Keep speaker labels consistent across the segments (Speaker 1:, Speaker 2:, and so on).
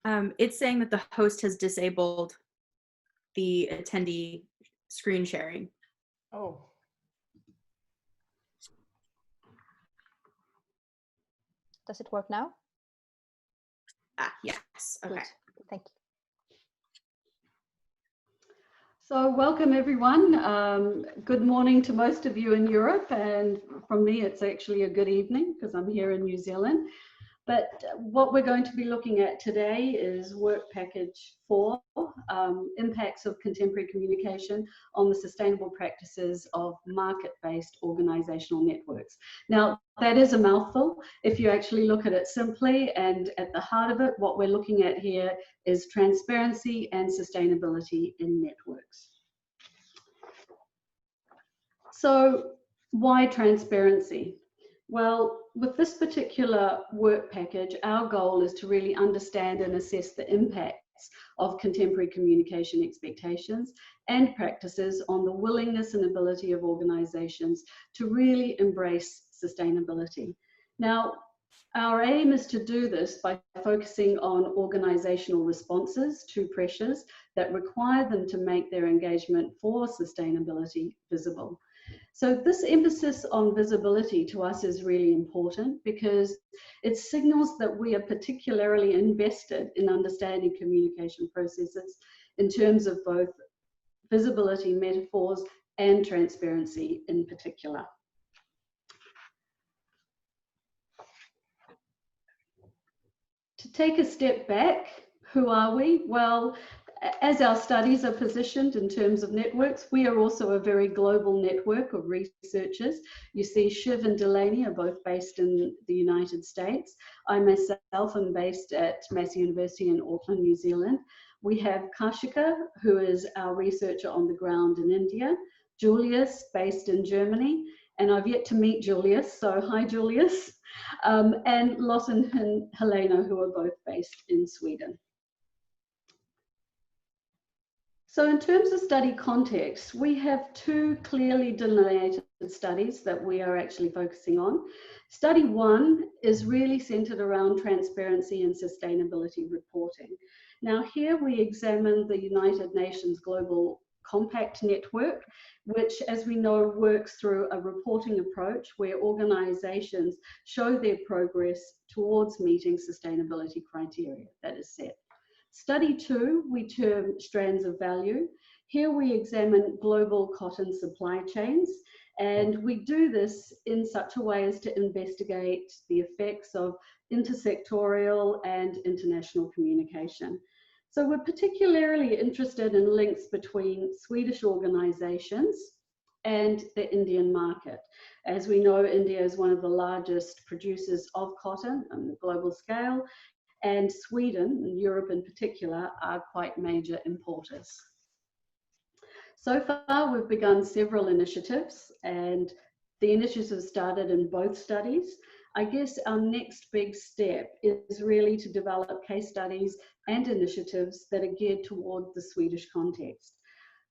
Speaker 1: It's saying that the host has disabled the attendee screen sharing.
Speaker 2: Oh.
Speaker 3: Does it work now?
Speaker 1: Yes. Okay.
Speaker 3: Good. Thank you.
Speaker 4: So welcome everyone. Good morning to most of you in Europe, and from me it's actually a good evening because I'm here in New Zealand. But what we're going to be looking at today is work package 4, impacts of contemporary communication on the sustainable practices of market-based organisational networks. Now, that is a mouthful if you actually look at it simply, and at the heart of it, what we're looking at here is transparency and sustainability in networks. So, why transparency? Well, with this particular work package, our goal is to really understand and assess the impacts of contemporary communication expectations and practices on the willingness and ability of organisations to really embrace sustainability. Now, our aim is to do this by focusing on organisational responses to pressures that require them to make their engagement for sustainability visible. So this emphasis on visibility to us is really important because it signals that we are particularly invested in understanding communication processes in terms of both visibility metaphors and transparency in particular. To take a step back, who are we? Well, as our studies are positioned in terms of networks, we are also a very global network of researchers. You see Shiv and Delaney are both based in the United States. I myself am based at Massey University in Auckland, New Zealand. We have Kashika, who is our researcher on the ground in India, Julius, based in Germany, and I've yet to meet Julius, so hi Julius, and Lot and Helena, who are both based in Sweden. So in terms of study context, we have 2 clearly delineated studies that we are actually focusing on. Study 1 is really centered around transparency and sustainability reporting. Now here we examine the United Nations Global Compact Network, which, as we know, works through a reporting approach where organizations show their progress towards meeting sustainability criteria that is set. Study 2, we term strands of value. Here we examine global cotton supply chains, and we do this in such a way as to investigate the effects of intersectorial and international communication. So we're particularly interested in links between Swedish organizations and the Indian market. As we know, India is one of the largest producers of cotton on a global scale, and Sweden, and Europe in particular, are quite major importers. So far, we've begun several initiatives, and the initiatives started in both studies. I guess our next big step is really to develop case studies and initiatives that are geared toward the Swedish context.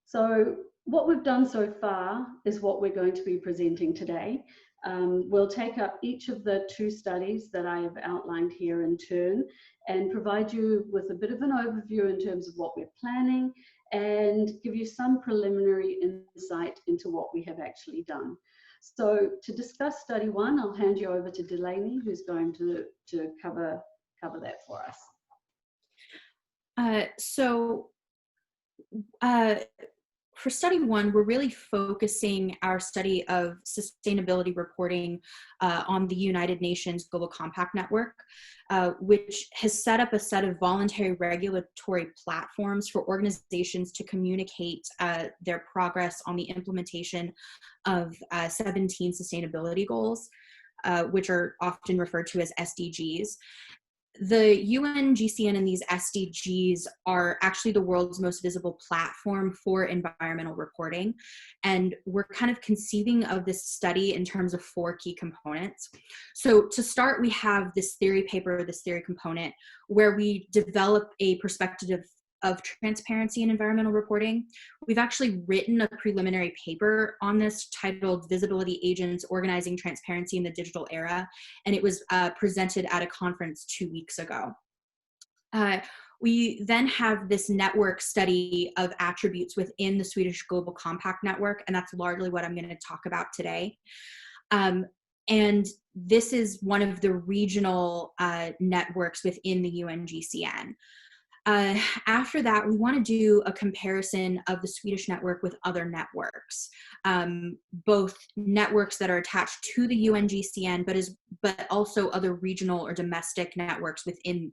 Speaker 4: So what we've done so far is what we're going to be presenting today. We'll take up each of the 2 studies that I have outlined here in turn and provide you with a bit of an overview in terms of what we're planning and give you some preliminary insight into what we have actually done. So to discuss study 1, I'll hand you over to Delaney, who's going to cover that for us.
Speaker 1: For study 1, we're really focusing our study of sustainability reporting on the United Nations Global Compact Network, which has set up a set of voluntary regulatory platforms for organizations to communicate their progress on the implementation of 17 sustainability goals, which are often referred to as SDGs. The UNGCN and these SDGs are actually the world's most visible platform for environmental reporting. And we're kind of conceiving of this study in terms of 4 key components. So to start, we have this theory paper, this theory component, where we develop a perspective of transparency in environmental reporting. We've actually written a preliminary paper on this titled Visibility Agents Organizing Transparency in the Digital Era, and it was presented at a conference 2 weeks ago. We then have this network study of attributes within the Swedish Global Compact Network, and that's largely what I'm going to talk about today. And this is one of the regional networks within the UNGCN. After that, we want to do a comparison of the Swedish network with other networks, both networks that are attached to the UNGCN, but also other regional or domestic networks within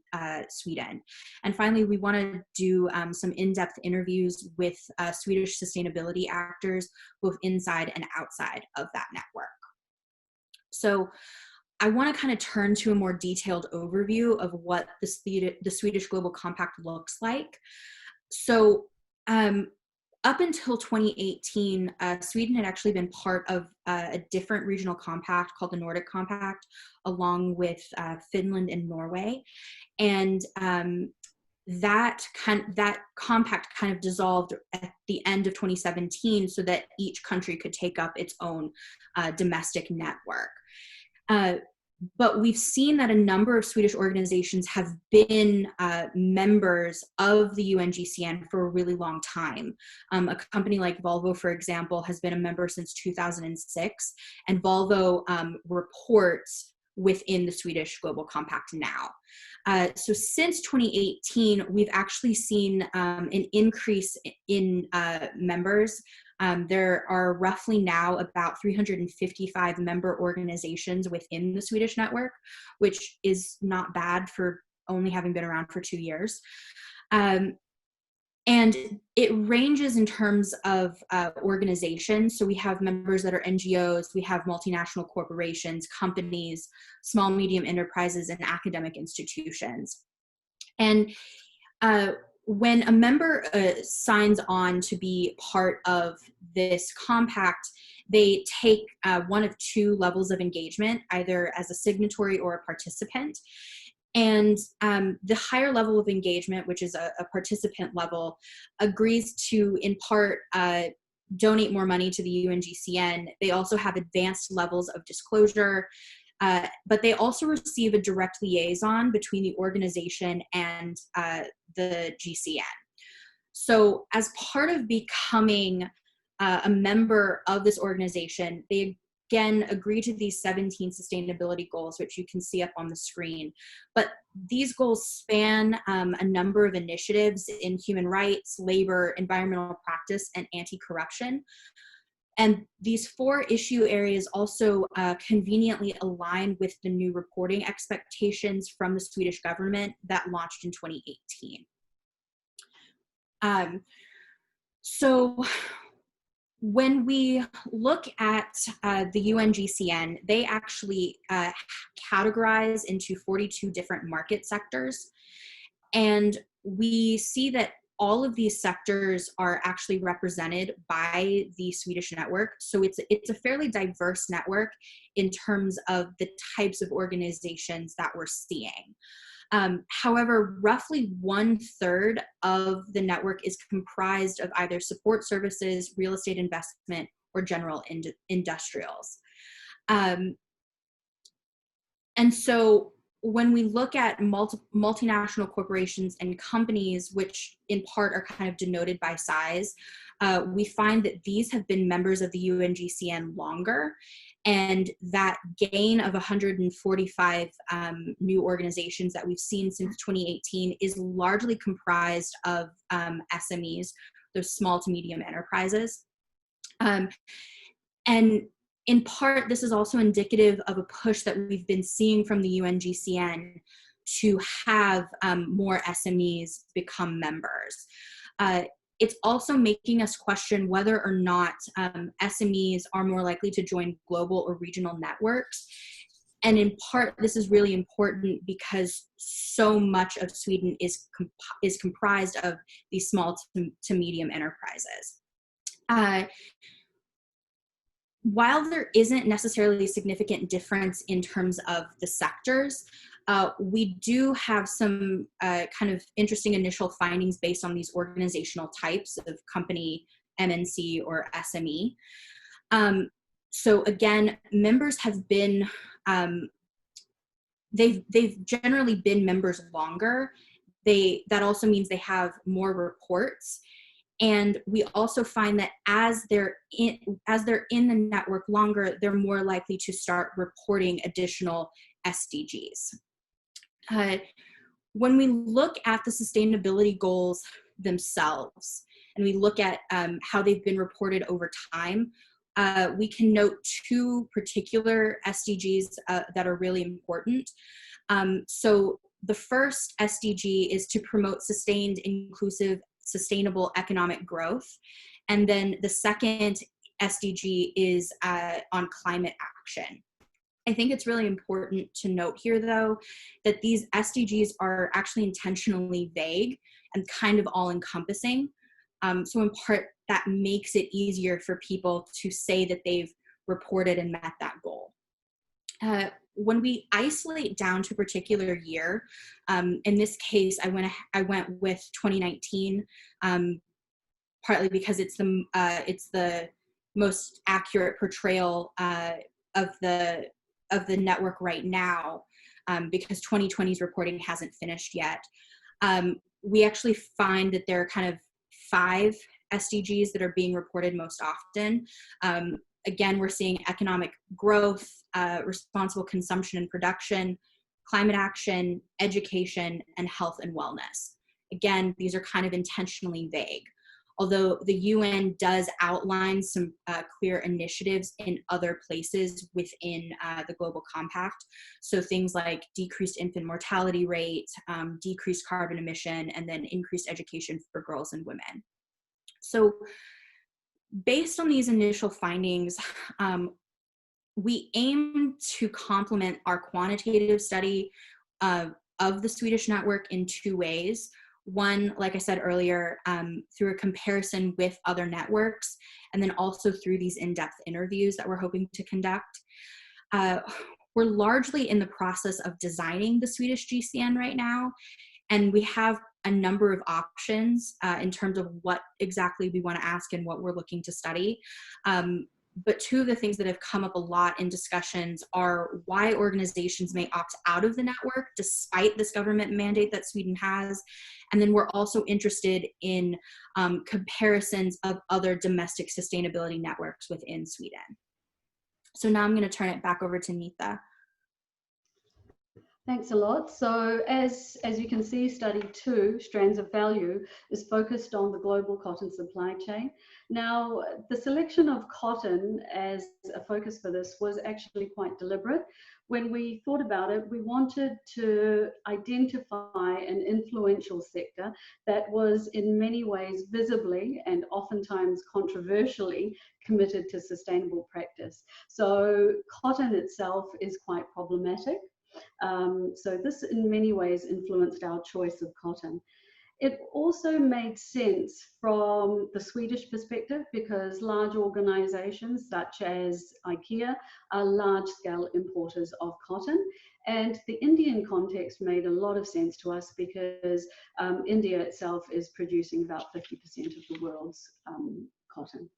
Speaker 1: Sweden. And finally, we want to do some in-depth interviews with Swedish sustainability actors, both inside and outside of that network. So I want to kind of turn to a more detailed overview of what the Swedish Global Compact looks like. So up until 2018, Sweden had actually been part of a different regional compact called the Nordic Compact, along with Finland and Norway. And that compact kind of dissolved at the end of 2017 so that each country could take up its own domestic network. But we've seen that a number of Swedish organizations have been members of the UNGCN for a really long time. A company like Volvo, for example, has been a member since 2006, and Volvo reports within the Swedish Global Compact now. So since 2018, we've actually seen an increase in members. There are roughly now about 355 member organizations within the Swedish network, which is not bad for only having been around for 2 years. And it ranges in terms of organizations. So we have members that are NGOs, we have multinational corporations, companies, small, medium enterprises, and academic institutions. And when a member signs on to be part of this compact, they take one of two levels of engagement, either as a signatory or a participant. And the higher level of engagement, which is a participant level, agrees to, in part, donate more money to the UNGCN. They also have advanced levels of disclosure, but they also receive a direct liaison between the organization and the GCN. So as part of becoming a member of this organization, they again agree to these 17 sustainability goals, which you can see up on the screen. But these goals span a number of initiatives in human rights, labor, environmental practice, and anti-corruption. And these 4 issue areas also conveniently align with the new reporting expectations from the Swedish government that launched in 2018. So when we look at the UNGCN, they actually categorize into 42 different market sectors. And we see that all of these sectors are actually represented by the Swedish network. So it's a fairly diverse network in terms of the types of organizations that we're seeing. However, roughly 1/3 of the network is comprised of either support services, real estate investment, or general industrials. And so when we look at multinational corporations and companies, which in part are kind of denoted by size, we find that these have been members of the UNGCN longer, and that gain of 145 new organizations that we've seen since 2018 is largely comprised of SMEs, those small to medium enterprises. And in part, this is also indicative of a push that we've been seeing from the UNGCN to have more SMEs become members. It's also making us question whether or not SMEs are more likely to join global or regional networks. And in part, this is really important because so much of Sweden is comprised of these small to medium enterprises. While there isn't necessarily a significant difference in terms of the sectors, we do have some kind of interesting initial findings based on these organizational types of company, MNC, or SME. So again, members have been, they've generally been members longer. that also means they have more reports. And we also find that as they're in the network longer, they're more likely to start reporting additional SDGs. When we look at the sustainability goals themselves, and we look at how they've been reported over time, we can note two particular SDGs that are really important. So the first SDG is to promote sustained, inclusive, sustainable economic growth. And then the second SDG is on climate action. I think it's really important to note here, though, that these SDGs are actually intentionally vague and kind of all-encompassing. So in part, that makes it easier for people to say that they've reported and met that goal. When we isolate down to a particular year, in this case, I went with 2019, partly because it's the most accurate portrayal of the network right now, because 2020's reporting hasn't finished yet. We actually find that there are kind of 5 SDGs that are being reported most often. Again, we're seeing economic growth, responsible consumption and production, climate action, education, and health and wellness. Again, these are kind of intentionally vague, although the UN does outline some clear initiatives in other places within the Global Compact. So things like decreased infant mortality rate, decreased carbon emission, and then increased education for girls and women. So based on these initial findings, we aim to complement our quantitative study of the Swedish network in 2 ways. One, like I said earlier, through a comparison with other networks, and then also through these in-depth interviews that we're hoping to conduct. We're largely in the process of designing the Swedish GCN right now, and we have a number of options in terms of what exactly we want to ask and what we're looking to study. But 2 of the things that have come up a lot in discussions are why organizations may opt out of the network despite this government mandate that Sweden has. And then we're also interested in comparisons of other domestic sustainability networks within Sweden. So now I'm going to turn it back over to Nita.
Speaker 4: Thanks a lot. So as you can see, study 2, Strands of Value, is focused on the global cotton supply chain. Now, the selection of cotton as a focus for this was actually quite deliberate. When we thought about it, we wanted to identify an influential sector that was in many ways visibly and oftentimes controversially committed to sustainable practice. So cotton itself is quite problematic. So this in many ways influenced our choice of cotton. It also made sense from the Swedish perspective because large organizations such as IKEA are large-scale importers of cotton, and the Indian context made a lot of sense to us because India itself is producing about 50% of the world's cotton.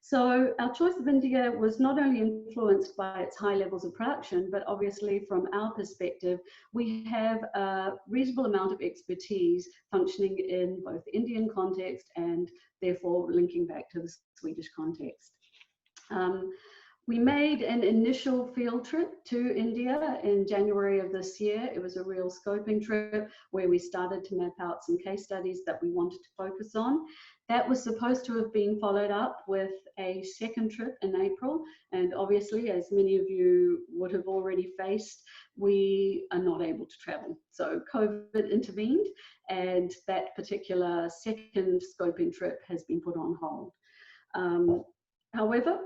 Speaker 4: So our choice of India was not only influenced by its high levels of production, but obviously from our perspective, we have a reasonable amount of expertise functioning in both the Indian context and therefore linking back to the Swedish context. We made an initial field trip to India in January of this year. It was a real scoping trip where we started to map out some case studies that we wanted to focus on. That was supposed to have been followed up with a second trip in April. And obviously, as many of you would have already faced, we are not able to travel. So COVID intervened, and that particular second scoping trip has been put on hold. However,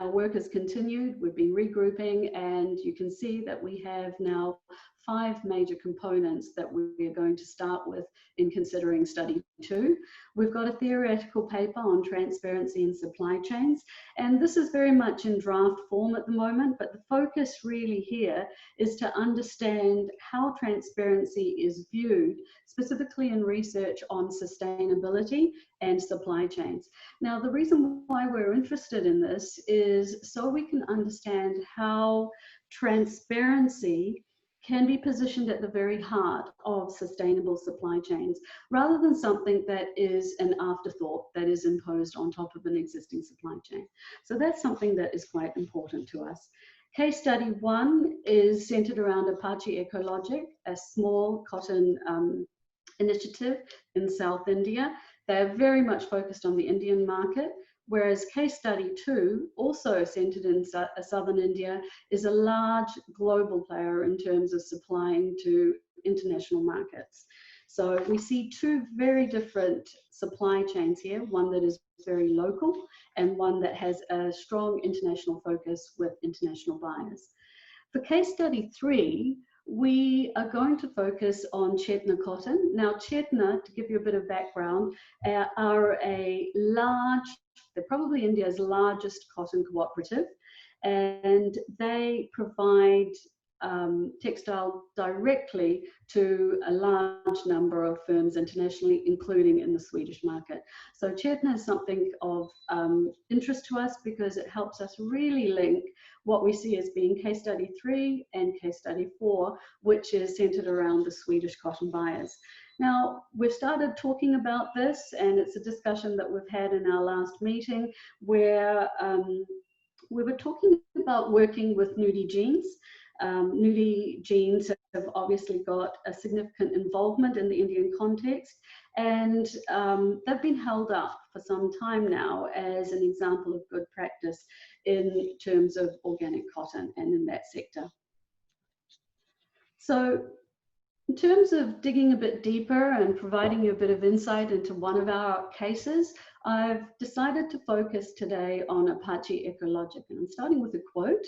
Speaker 4: our work has continued. We've been regrouping, and you can see that we have now 5 major components that we are going to start with in considering study 2. We've got a theoretical paper on transparency in supply chains, and this is very much in draft form at the moment, but the focus really here is to understand how transparency is viewed, specifically in research on sustainability and supply chains. Now, the reason why we're interested in this is so we can understand how transparency can be positioned at the very heart of sustainable supply chains, rather than something that is an afterthought that is imposed on top of an existing supply chain. So that's something that is quite important to us. Case study one is centered around Apache Ecologic, a small cotton initiative in South India. They're very much focused on the Indian market, whereas case study two, also centered in southern India, is a large global player in terms of supplying to international markets. So we see two very different supply chains here, one that is very local and one that has a strong international focus with international buyers. For case study three, we are going to focus on Chetna cotton. Now, Chetna, to give you a bit of background, are a large, they're probably India's largest cotton cooperative, and they provide textile directly to a large number of firms internationally, including in the Swedish market. So Chetna is something of interest to us because it helps us really link what we see as being case study 3 and case study 4, which is centered around the Swedish cotton buyers. Now, we've started talking about this, and it's a discussion that we've had in our last meeting where we were talking about working with Nudie jeans. Nudie jeans have obviously got a significant involvement in the Indian context, and they've been held up for some time now as an example of good practice in terms of organic cotton and in that sector. So in terms of digging a bit deeper and providing you a bit of insight into one of our cases, I've decided to focus today on Apache Ecologic, and I'm starting with a quote.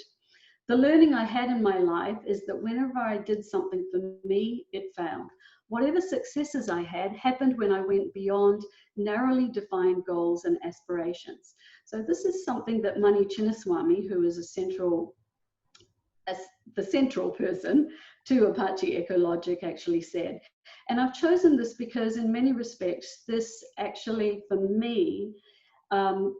Speaker 4: The learning I had in my life is that whenever I did something for me, it failed. Whatever successes I had happened when I went beyond narrowly defined goals and aspirations. So this is something that Mani Chinnaswamy, who is the central person to Apache Ecologic, actually said. And I've chosen this because in many respects, this actually, for me,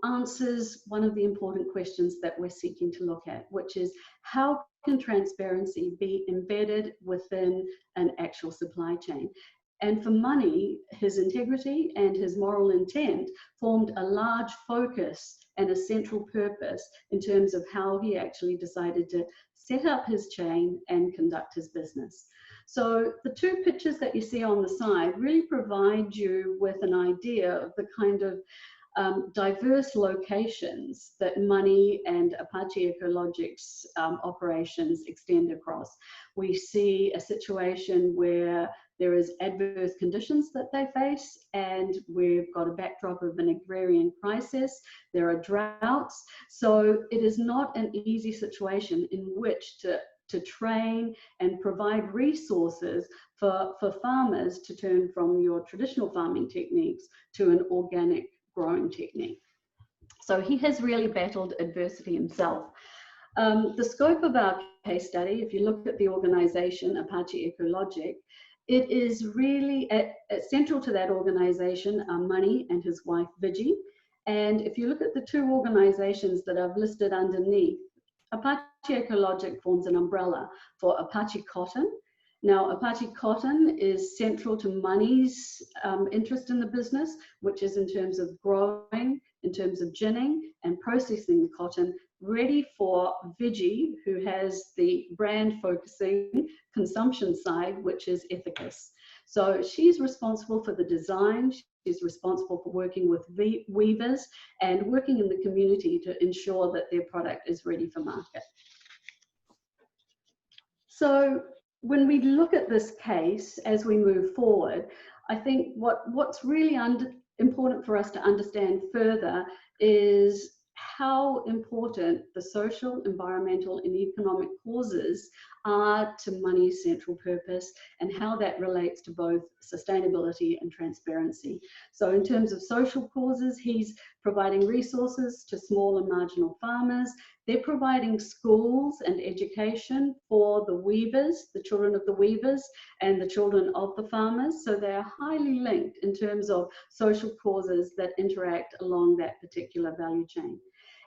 Speaker 4: answers one of the important questions that we're seeking to look at, which is how can transparency be embedded within an actual supply chain? And for Mani, his integrity and his moral intent formed a large focus and a central purpose in terms of how he actually decided to set up his chain and conduct his business. So the two pictures that you see on the side really provide you with an idea of the kind of diverse locations that Mani and Apache Ecologic's operations extend across. We see a situation where there is adverse conditions that they face, and we've got a backdrop of an agrarian crisis. There are droughts. So it is not an easy situation in which to train and provide resources for farmers to turn from your traditional farming techniques to an organic growing technique. So he has really battled adversity himself. The scope of our case study, if you look at the organization Apache Ecologic, it is really central to that organization are Mani and his wife Viji. And if you look at the two organizations that I've listed underneath, Apache Ecologic forms an umbrella for Apache Cotton. Now, Apache Cotton is central to Mani's interest in the business, which is in terms of growing, in terms of ginning and processing the cotton, ready for Viji, who has the brand focusing consumption side, which is Ethicus. So she's responsible for the design, she's responsible for working with weavers and working in the community to ensure that their product is ready for market. So when we look at this case as we move forward, I think what's really important for us to understand further is how important the social, environmental, and economic causes are to Mani's central purpose and how that relates to both sustainability and transparency. So in terms of social causes, he's providing resources to small and marginal farmers. They're providing schools and education for the weavers, the children of the weavers and the children of the farmers. So they are highly linked in terms of social causes that interact along that particular value chain.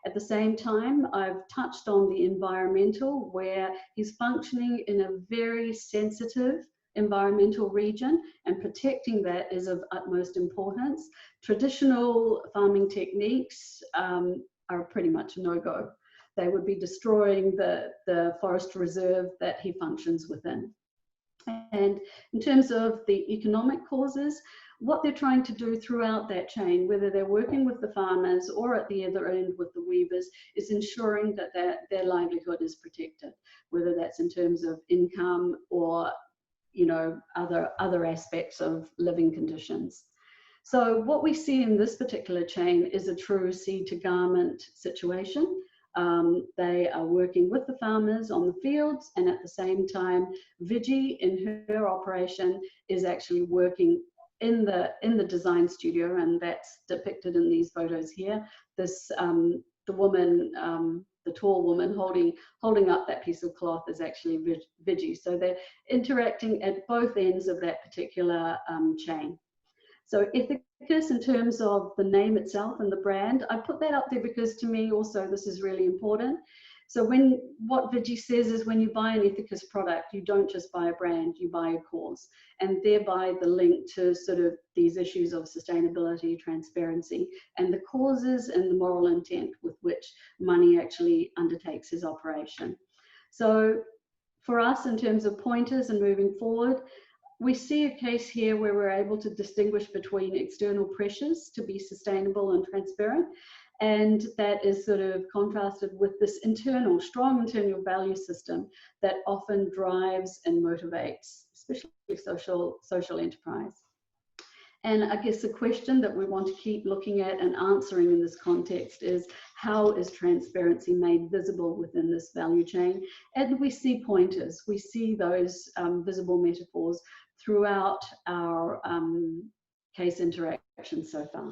Speaker 4: At the same time, I've touched on the environmental, where he's functioning in a very sensitive environmental region, and protecting that is of utmost importance. Traditional farming techniques are pretty much a no-go. They would be destroying the forest reserve that he functions within. And in terms of the economic causes, what they're trying to do throughout that chain, whether they're working with the farmers or at the other end with the weavers, is ensuring that their livelihood is protected, whether that's in terms of income or, you know, other aspects of living conditions. So what we see in this particular chain is a true seed to garment situation. They are working with the farmers on the fields, and at the same time, Vigi in her operation is actually working in the design studio, and that's depicted in these photos here. This the woman, the tall woman holding up that piece of cloth is actually Vigi. So they're interacting at both ends of that particular chain. So ethicus, in terms of the name itself and the brand, I put that up there because to me also this is really important. So what Vigi says is, when you buy an ethicus product, you don't just buy a brand, you buy a cause, and thereby the link to sort of these issues of sustainability, transparency, and the causes and the moral intent with which Money actually undertakes his operation. So for us, in terms of pointers and moving forward, we see a case here where we're able to distinguish between external pressures to be sustainable and transparent, and that is sort of contrasted with this strong internal value system that often drives and motivates, especially social enterprise. And I guess the question that we want to keep looking at and answering in this context is, how is transparency made visible within this value chain? And we see pointers, we see those visible metaphors throughout our case interactions so far.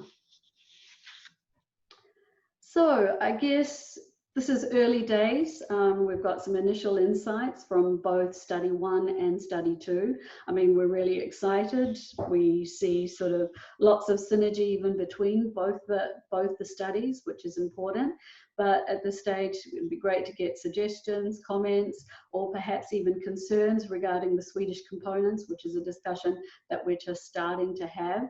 Speaker 4: So I guess this is early days. We've got some initial insights from both study 1 and study 2. I mean, we're really excited. We see sort of lots of synergy even between both the studies, which is important. But at this stage, it would be great to get suggestions, comments, or perhaps even concerns regarding the Swedish components, which is a discussion that we're just starting to have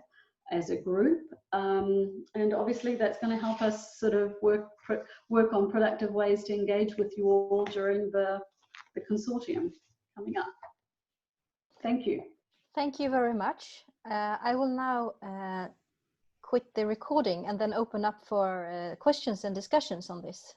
Speaker 4: as a group. And obviously that's going to help us sort of work on productive ways to engage with you all during the consortium coming up. Thank you.
Speaker 3: Thank you very much. I will now quit the recording and then open up for questions and discussions on this.